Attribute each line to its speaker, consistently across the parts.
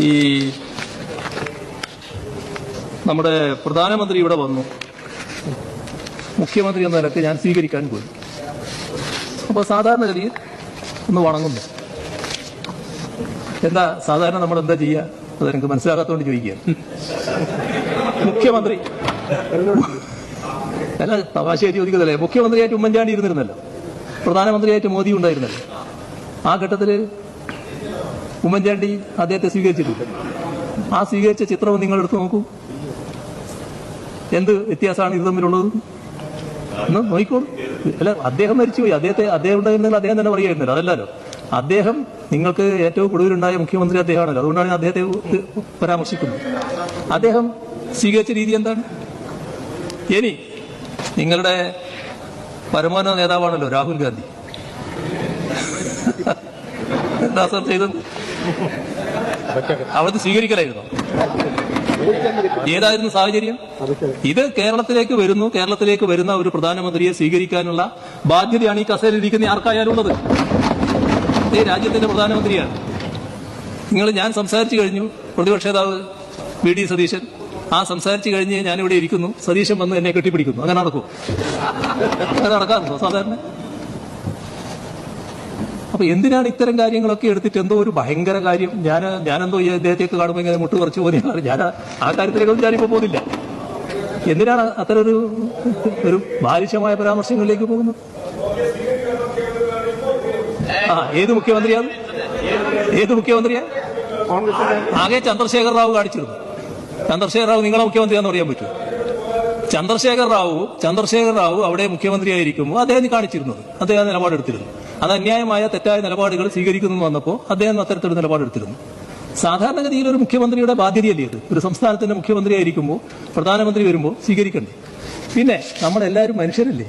Speaker 1: ഈ നമ്മുടെ പ്രധാനമന്ത്രി ഇവിടെ വന്നു, മുഖ്യമന്ത്രി എന്ന നിലക്ക് ഞാൻ സ്വീകരിക്കാൻ പോയി. അപ്പോൾ സാധാരണഗതിയിൽ ഒന്ന് വണങ്ങുന്നു. എന്താ സാധാരണ നമ്മൾ എന്താ ചെയ്യുക? അതെനിക്ക് മനസ്സിലാകാത്തതുകൊണ്ട് ചോദിക്കുക. മുഖ്യമന്ത്രി അല്ല, തമാശയായിട്ട് ചോദിക്കുന്നതല്ലേ. മുഖ്യമന്ത്രിയായിട്ട് ഉമ്മൻചാണ്ടി ഇരുന്നിരുന്നല്ലോ, പ്രധാനമന്ത്രിയായിട്ട് മോദി ഉണ്ടായിരുന്നല്ലോ. ആ ഘട്ടത്തിൽ ഉമ്മൻചാണ്ടി അദ്ദേഹത്തെ സ്വീകരിച്ചിട്ടില്ല. ആ സ്വീകരിച്ച ചിത്രവും നിങ്ങൾ എടുത്തു നോക്കൂ. എന്ത് വ്യത്യാസമാണ് ഇത് തമ്മിലുള്ളത് എന്ന് നോക്കിക്കോളൂ. അല്ല, അദ്ദേഹം മരിച്ചുപോയി. അദ്ദേഹം ഉണ്ടായിരുന്നെങ്കിൽ അദ്ദേഹം തന്നെ പറയുമായിരുന്നല്ലോ. അതല്ലല്ലോ, അദ്ദേഹം നിങ്ങൾക്ക് ഏറ്റവും കൂടുതലുണ്ടായ മുഖ്യമന്ത്രി അദ്ദേഹമാണല്ലോ. അതുകൊണ്ടാണ് അദ്ദേഹത്തെ പരാമർശിക്കുന്നത്. അദ്ദേഹം സ്വീകരിച്ച രീതി എന്താണ്? ഇനി നിങ്ങളുടെ പരമോന്നത നേതാവാണല്ലോ രാഹുൽ ഗാന്ധി. എന്താ സർ ചെയ്തത്? അവിടുത്തെ സ്വീകരിക്കലായിരുന്നു. ഏതായിരുന്നു സാഹചര്യം? ഇത് കേരളത്തിലേക്ക് വരുന്നു. കേരളത്തിലേക്ക് വരുന്ന ഒരു പ്രധാനമന്ത്രിയെ സ്വീകരിക്കാനുള്ള ബാധ്യതയാണ് ഈ കസേരയിലിരിക്കുന്ന ആർക്കായാലും ഉള്ളത്. ഈ രാജ്യത്തിന്റെ പ്രധാനമന്ത്രിയാണ്. ഞാൻ സംസാരിച്ചു കഴിഞ്ഞു. പ്രതിപക്ഷ നേതാവ് വി.ഡി. സതീശൻ സംസാരിച്ചു കഴിഞ്ഞ് ഞാനിവിടെ ഇരിക്കുന്നു. സതീശൻ വന്ന് എന്നെ കെട്ടിപ്പിടിക്കുന്നു. അങ്ങനെ നടക്കും? അങ്ങനെ നടക്കാറുണ്ടോ സാധാരണ? അപ്പൊ എന്തിനാണ് ഇത്തരം കാര്യങ്ങളൊക്കെ എടുത്തിട്ട് എന്തോ ഒരു ഭയങ്കര കാര്യം? ഞാനെന്തോ ഈ അദ്ദേഹത്തേക്ക് കാണുമ്പോൾ ഇങ്ങനെ മുട്ട് കുറച്ച് പോകുന്നതാണ്. ഞാൻ ആ കാര്യത്തിലേക്കൊന്നും ഞാനിപ്പോ പോകുന്നില്ല. എന്തിനാണ് അത്തരം ഒരു ബാലിശമായ പരാമർശങ്ങളിലേക്ക് പോകുന്നത്? ഏത് മുഖ്യമന്ത്രിയാണ്? ആകെ ചന്ദ്രശേഖർ റാവു കാണിച്ചിരുന്നു. ചന്ദ്രശേഖർ റാവു നിങ്ങളെ മുഖ്യമന്ത്രിയാന്ന് പറയാൻ പറ്റുമോ? ചന്ദ്രശേഖർ റാവു അവിടെ മുഖ്യമന്ത്രിയായിരിക്കുമ്പോൾ അദ്ദേഹം കാണിച്ചിരുന്നത്, അദ്ദേഹം നിലപാടെടുത്തിരുന്നു. അത് അന്യായമായ തെറ്റായ നിലപാടുകൾ സ്വീകരിക്കുന്നു വന്നപ്പോൾ അദ്ദേഹം അത്തരത്തിലുള്ള നിലപാടെടുത്തിരുന്നു. സാധാരണഗതിയിൽ ഒരു മുഖ്യമന്ത്രിയുടെ ബാധ്യതയല്ലേ ഇത്? ഒരു സംസ്ഥാനത്തിന്റെ മുഖ്യമന്ത്രിയായിരിക്കുമ്പോൾ പ്രധാനമന്ത്രി വരുമ്പോൾ സ്വീകരിക്കണ്ടേ? പിന്നെ നമ്മളെല്ലാവരും മനുഷ്യരല്ലേ?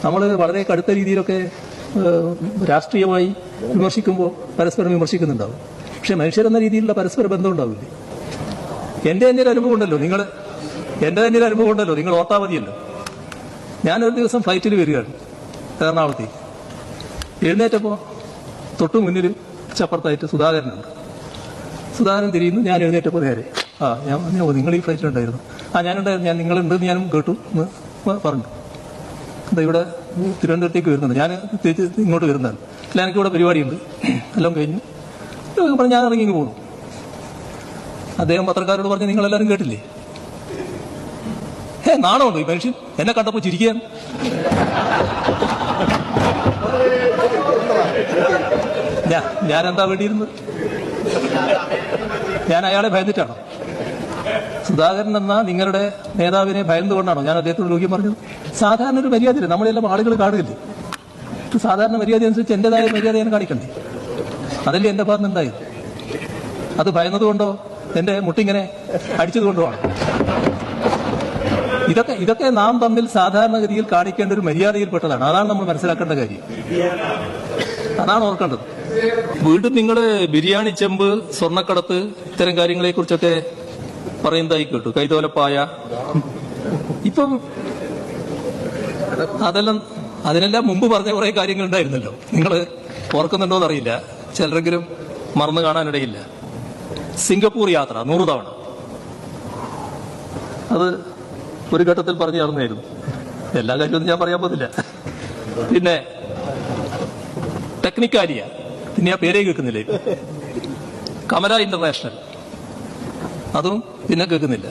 Speaker 1: നമ്മൾ വളരെ കടുത്ത രീതിയിലൊക്കെ രാഷ്ട്രീയമായി വിമർശിക്കുമ്പോൾ പരസ്പരം വിമർശിക്കുന്നുണ്ടാവും. പക്ഷെ മനുഷ്യരെന്ന രീതിയിലുള്ള പരസ്പര ബന്ധം ഉണ്ടാവില്ലേ? എന്റെ തന്നെ ഒരു അനുഭവം ഉണ്ടല്ലോ. നിങ്ങൾ ഓർത്താ മതിയല്ലോ. ഞാനൊരു ദിവസം ഫ്ലൈറ്റിൽ വരികയാണ് എറണാകുളത്തേക്ക്. എഴുന്നേറ്റപ്പോൾ തൊട്ടു മുന്നിൽ ചപ്പുറത്തായിട്ട് സുധാകരനുണ്ട്. സുധാകരൻ തിരിയുന്നു. ഞാൻ എഴുന്നേറ്റപ്പോൾ നേരെ ഞാൻ നിങ്ങൾ ഈ ഫ്ലൈറ്റിലുണ്ടായിരുന്നു? ഞാനുണ്ടായിരുന്നു. നിങ്ങളുണ്ടെന്ന് ഞാനും കേട്ടു എന്ന് പറഞ്ഞു. എന്താ ഇവിടെ തിരുവനന്തപുരത്തേക്ക് വരുന്നുണ്ട്? ഞാൻ തിരിച്ച് ഇങ്ങോട്ട് വരുന്നതാണ്. അല്ല, എനിക്കിവിടെ പരിപാടിയുണ്ട്. എല്ലാം കഴിഞ്ഞു പറഞ്ഞ് ഞാൻ ഇറങ്ങി പോകുന്നു. അദ്ദേഹം പത്രക്കാരോട് പറഞ്ഞ് നിങ്ങളെല്ലാവരും കേട്ടില്ലേ? നാണമുണ്ടോ ഈ മനുഷ്യൻ? എന്നെ കണ്ടപ്പോൾ ചിരിക്കാൻ. ഞാനെന്താ വേണ്ടിയിരുന്നത്? ഞാൻ അയാളെ ഭയന്നിട്ടാണോ? സുധാകരൻ എന്ന നിങ്ങളുടെ നേതാവിനെ ഭയന്നുകൊണ്ടാണോ ഞാൻ അദ്ദേഹത്തോട് യോഗ്യം പറഞ്ഞത്? സാധാരണ ഒരു മര്യാദയില്ല. നമ്മളെല്ലാം ആളുകൾ കാണുകയില്ലേ? സാധാരണ മര്യാദ അനുസരിച്ച് എന്റേതായ മര്യാദ ഞാൻ കാണിക്കണ്ടേ? അതല്ലേ എന്റെ ഭാഗത്ത് ഉണ്ടായത്? അത് ഭയന്നതുകൊണ്ടോ എന്റെ മുട്ടിങ്ങനെ അടിച്ചതുകൊണ്ടോ ആണ്? ഇതൊക്കെ നാം തമ്മിൽ സാധാരണഗതിയിൽ കാണിക്കേണ്ട ഒരു മര്യാദയിൽപ്പെട്ടതാണ്. അതാണ് നമ്മൾ മനസ്സിലാക്കേണ്ട കാര്യം. അതാണ് ഓർക്കേണ്ടത്. വീണ്ടും നിങ്ങൾ ബിരിയാണി ചെമ്പ്, സ്വർണ്ണക്കടത്ത്, ഇത്തരം കാര്യങ്ങളെ കുറിച്ചൊക്കെ പറയുന്നതായി കേട്ടു. കൈതോലപ്പായ. ഇപ്പം അതിനെല്ലാം മുമ്പ് പറഞ്ഞ കുറെ കാര്യങ്ങൾ ഉണ്ടായിരുന്നല്ലോ. നിങ്ങൾ ഓർക്കുന്നുണ്ടോന്ന് അറിയില്ല. ചിലരെങ്കിലും മറന്നു കാണാനിടയില്ല. സിംഗപ്പൂർ യാത്ര 100 തവണ. അത് ഒരു ഘട്ടത്തിൽ പറഞ്ഞു നടന്നായിരുന്നു. എല്ലാ കാര്യമൊന്നും ഞാൻ പറയാൻ പോകുന്നില്ല. പിന്നെ ടെക്നിക്കാലിയ, പിന്നെ ആ പേരേ കേൾക്കുന്നില്ലേ? കമല ഇന്റർനാഷണൽ, അതും പിന്നെ കേൾക്കുന്നില്ല.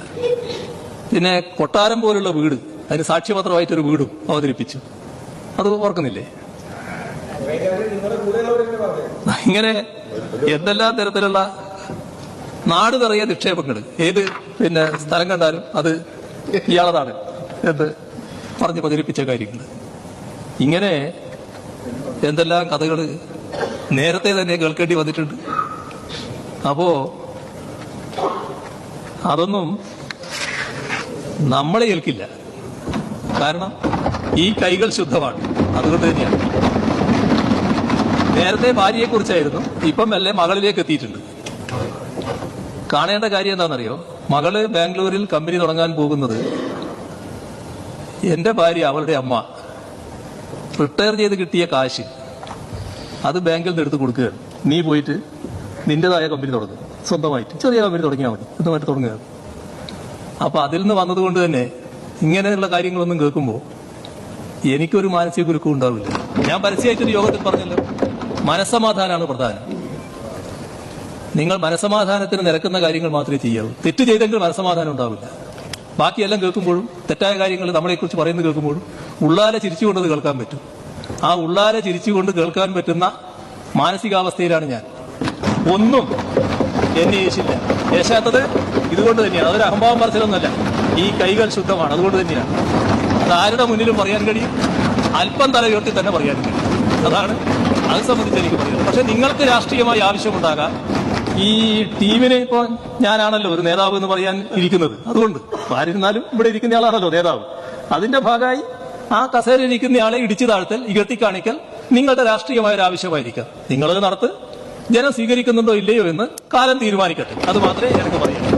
Speaker 1: പിന്നെ കൊട്ടാരം പോലുള്ള വീട്, അതിന് സാക്ഷ്യപത്രമായിട്ടൊരു വീടും അവതരിപ്പിച്ചു. അത് ഓർക്കുന്നില്ലേ? ഇങ്ങനെ എന്തെല്ലാം തരത്തിലുള്ള നാട് നിറയെ നിക്ഷേപങ്ങൾ, ഏത് സ്ഥലം കണ്ടാലും അത് ഇയാളതാണ് എന്ന് പറഞ്ഞ് പ്രചരിപ്പിച്ച കാര്യങ്ങൾ. ഇങ്ങനെ എന്തെല്ലാം കഥകൾ നേരത്തെ തന്നെ കേൾക്കേണ്ടി വന്നിട്ടുണ്ട്. അപ്പോ അതൊന്നും നമ്മളെ ഏൽക്കില്ല. കാരണം ഈ കൈകൾ ശുദ്ധമാണ്. അതുകൊണ്ട് തന്നെയാണ്. നേരത്തെ ഭാര്യയെ കുറിച്ചായിരുന്നു, ഇപ്പം മെല്ലെ മകളിലേക്ക് എത്തിയിട്ടുണ്ട്. കാണേണ്ട കാര്യം എന്താണെന്നറിയോ? മകള് ബാംഗ്ലൂരിൽ കമ്പനി തുടങ്ങാൻ പോകുന്നത് എന്റെ ഭാര്യ, അവളുടെ അമ്മ റിട്ടയർ ചെയ്ത് കിട്ടിയ കാശ് അത് ബാങ്കിൽ നിന്ന് എടുത്ത് കൊടുക്കുകയാണ്. നീ പോയിട്ട് നിന്റേതായ കമ്പനി തുടങ്ങും. സ്വന്തമായിട്ട് ചെറിയ കമ്പനി തുടങ്ങിയാൽ മതി സ്വന്തമായിട്ട് തുടങ്ങുക. അപ്പൊ അതിൽ നിന്ന് വന്നതുകൊണ്ട് തന്നെ ഇങ്ങനെയുള്ള കാര്യങ്ങളൊന്നും കേൾക്കുമ്പോൾ എനിക്കൊരു മാനസിക കുരുക്കം ഉണ്ടാവില്ല. ഞാൻ പരസ്യമായിട്ടൊരു യോഗത്തിൽ പറഞ്ഞല്ലോ, മനസ്സമാധാനമാണ് പ്രധാനം. നിങ്ങൾ മനസ്സമാധാനത്തിന് നിരക്കുന്ന കാര്യങ്ങൾ മാത്രമേ ചെയ്യാവൂ. തെറ്റ് ചെയ്തെങ്കിൽ മനസ്സമാധാനം ഉണ്ടാവില്ല. ബാക്കിയെല്ലാം കേൾക്കുമ്പോഴും തെറ്റായ കാര്യങ്ങൾ നമ്മളെക്കുറിച്ച് പറയുന്നത് കേൾക്കുമ്പോഴും ഉള്ളാലെ ചിരിച്ചുകൊണ്ടത് കേൾക്കാൻ പറ്റും. ആ ഉള്ളാലെ ചിരിച്ചുകൊണ്ട് കേൾക്കാൻ പറ്റുന്ന മാനസികാവസ്ഥയിലാണ് ഞാൻ. ഒന്നും എന്നെ യേശില്ല. യേശാത്തത് ഇതുകൊണ്ട് തന്നെയാണ്. അതൊരു അഹംഭാവം പറച്ചിലൊന്നുമല്ല. ഈ കൈകൾ ശുദ്ധമാണ്, അതുകൊണ്ട് തന്നെയാണ്. അത് ആരുടെ മുന്നിലും പറയാൻ കഴിയും, അല്പം തല ഉയർത്തി തന്നെ പറയാൻ കഴിയും. അതാണ് അത് സംബന്ധിച്ച് എനിക്ക് പറയുന്നത്. പക്ഷെ നിങ്ങൾക്ക് രാഷ്ട്രീയമായി ആവശ്യമുണ്ടാകാം. ഈ ടീമിന് ഇപ്പോൾ ഞാനാണല്ലോ ഒരു നേതാവ് എന്ന് പറയാൻ ഇരിക്കുന്നത്. അതുകൊണ്ട് ആരിരുന്നാലും ഇവിടെ ഇരിക്കുന്നയാളാണല്ലോ നേതാവ്. അതിന്റെ ഭാഗമായി ആ കസേരയിൽ ഇരിക്കുന്നയാളെ ഇടിച്ചു താഴ്ത്തൽ, ഇകഴ്ത്തിക്കാണിക്കൽ നിങ്ങളുടെ രാഷ്ട്രീയമായ ഒരു ആവശ്യമായിരിക്കാം. നിങ്ങളത് നടത്ത്. ജനം സ്വീകരിക്കുന്നുണ്ടോ ഇല്ലയോ എന്ന് കാലം തീരുമാനിക്കട്ടെ. അത് മാത്രമേ എനിക്ക് പറയാം.